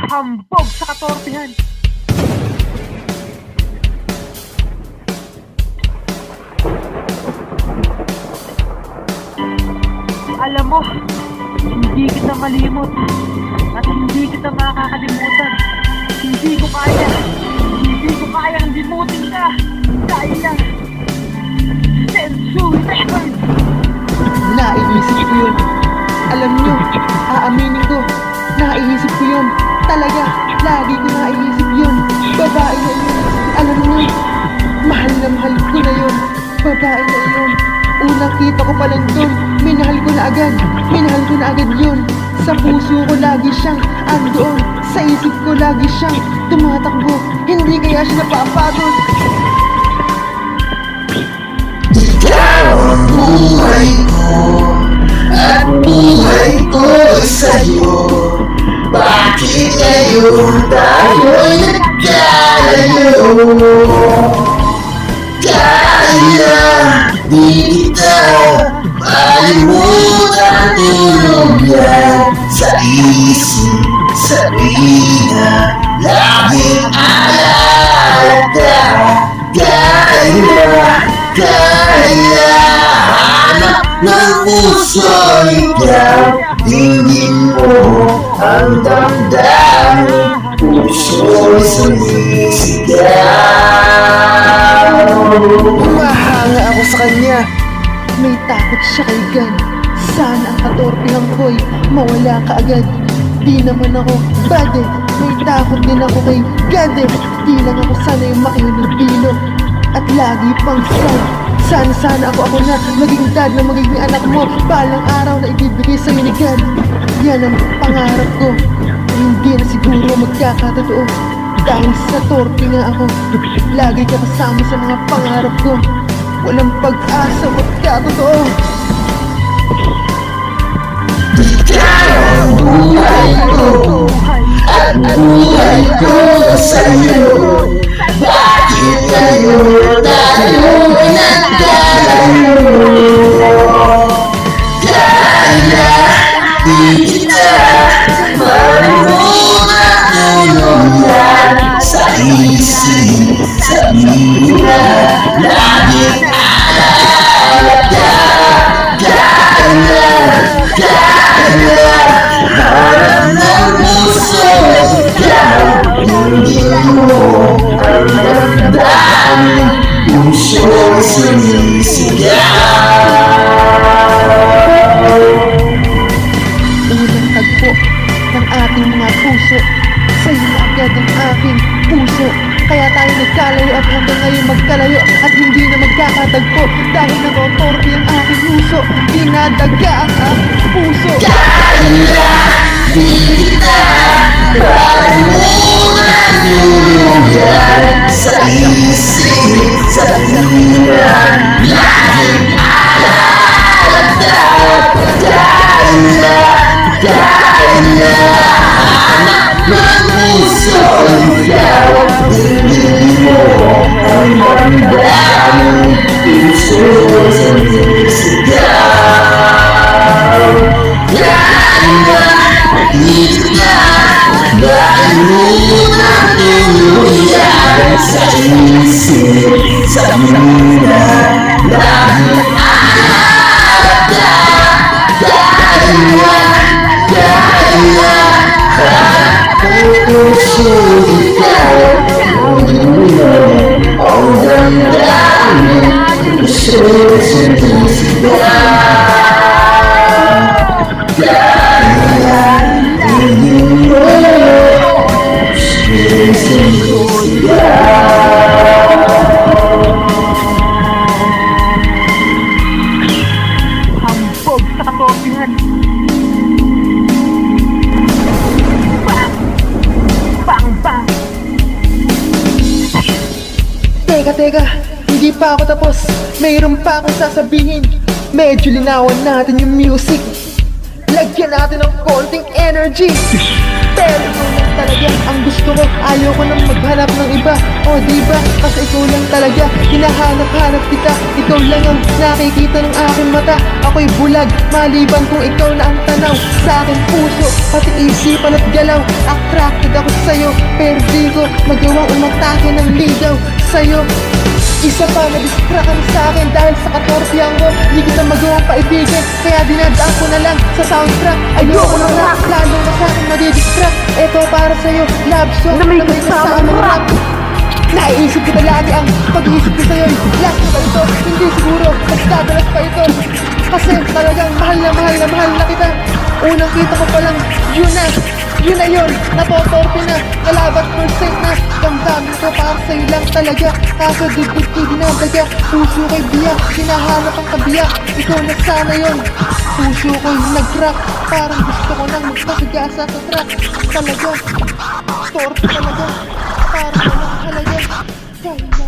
Hambog sa katortihan. Alam mo, hindi kita malimot at hindi kita makakalimutan. Hindi ko kayang limutin ka dahil lang Sensu Records. Naiisip ko yun. Alam nyo, aaminin ko, naiisip ko yun. Talaga, lagi ko naiisip yun. Babae na yun. Alam nyo, mahal na mahal ko na yun. Babae na yun. Unang kita ko pa lang dun, minahal ko na agad. Minahal ko na agad yun. Sa puso ko lagi siyang andoon. Sa isip ko lagi siyang tumatakbo. Hindi kaya siya napapagod. Ikaw ang buhay ko at buhay ko sa'yo. Bakit ngayon tayo'y nagkalayo? Kaya di kita malimutan tuluyan. Sa isip, sa rina, laging alaala. Kaya hanap ng puso ikaw. Hindi mo ang damdamin, puso'y sumisigaw. Humahanga ako sa kanya. May takot siya kay Gan. Sana ang katorpihang ko'y mawala ka agad. Di naman ako bade. May takot din ako kay Gade. Di lang ako sana'y makihalubilo at lagi pang sad. Sana ako na maging dad na magiging anak mo. Balang araw na ibibigay sa'yo ni God. Yan ang pangarap ko. Hindi na siguro magkakatotoo. Dahil sa torpe nga ako, lagi ka kasama sa mga pangarap ko. Walang pag-asa magkatotoo. Ikaw ang buhay ko at buhay ko sa'yo. Bakit ngayon tayo'y nagkalayo? Kaya di kita malimutan tuluyan. Sa isip, sa mina, laging alaala. Kaya harap ng puso ikaw. Hindi mo ang damdamin, puso'y sumisigaw. Unang tagpo ng ating mga puso. Sa'yo na agad ang aking puso. Kaya tayo nagkalayo at hanggang ngayon magkalayo. At hindi na magkakatagpo dahil nakotorpe ang aking puso. Dinadaga ang aking puso. Kaya di kita malimutan tuluyan. Sa isip, sa mina, laging alaala. Kaya hanap ng puso ikaw. Hindi mo ang damdamin, puso'y sumisigaw. Kaya di kita malimutan tuluyan. Sa isip, sa mina, laging alaala. Kaya hanap ng puso ikaw. Hindi mo ang damdamin, puso'y sumisigaw. Hambog sa katortihan. Bang! Bang! Teka, hindi pa ako tapos. Mayroon pa akong sasabihin. Medyo linawan natin yung music. Lagyan natin ng konting energy. Pero kung yan talaga ang gusto gusto ko, ayaw ko nang maghanap ng iba. O diba, kasi ikaw lang talaga, hinahanap-hanap kita. Ikaw lang ang nakikita ng aking mata. Ako'y bulag, maliban kung ikaw na ang tanaw sa aking puso, pati isipan at galaw. Attracted ako sa'yo, pero di ko magawang umatake ng ligaw sa'yo. Isa pa, na-distract ka na sa akin dahil sa katorpihan ko. Di kita magawang paibigin, kaya dinadaan ko na lang sa soundtrack. Ayoko na rock, lalo na sa akin madidistract. Eto para sa'yo, love song Na may kasamang rap. Naiisip kita lagi, ang pag-iisip ko sa'yo'y last na ba ito? Hindi siguro, mas dadalas pa ito. Kasi talagang mahal na kita. Unang kita ko palang, yun na yun, natotorpe na, nalabat percent na. Damdamin ko para sa'yo lang talaga, kaso dibdib ko dinadaga. Puso ko'y biyak, hinahanap ang kabiyak, ikaw na sana yun. Puso ko'y nag-crack, parang gusto ko nang magpasigasa sa track. Talaga, torpe talaga, parang walang halaga. Kaya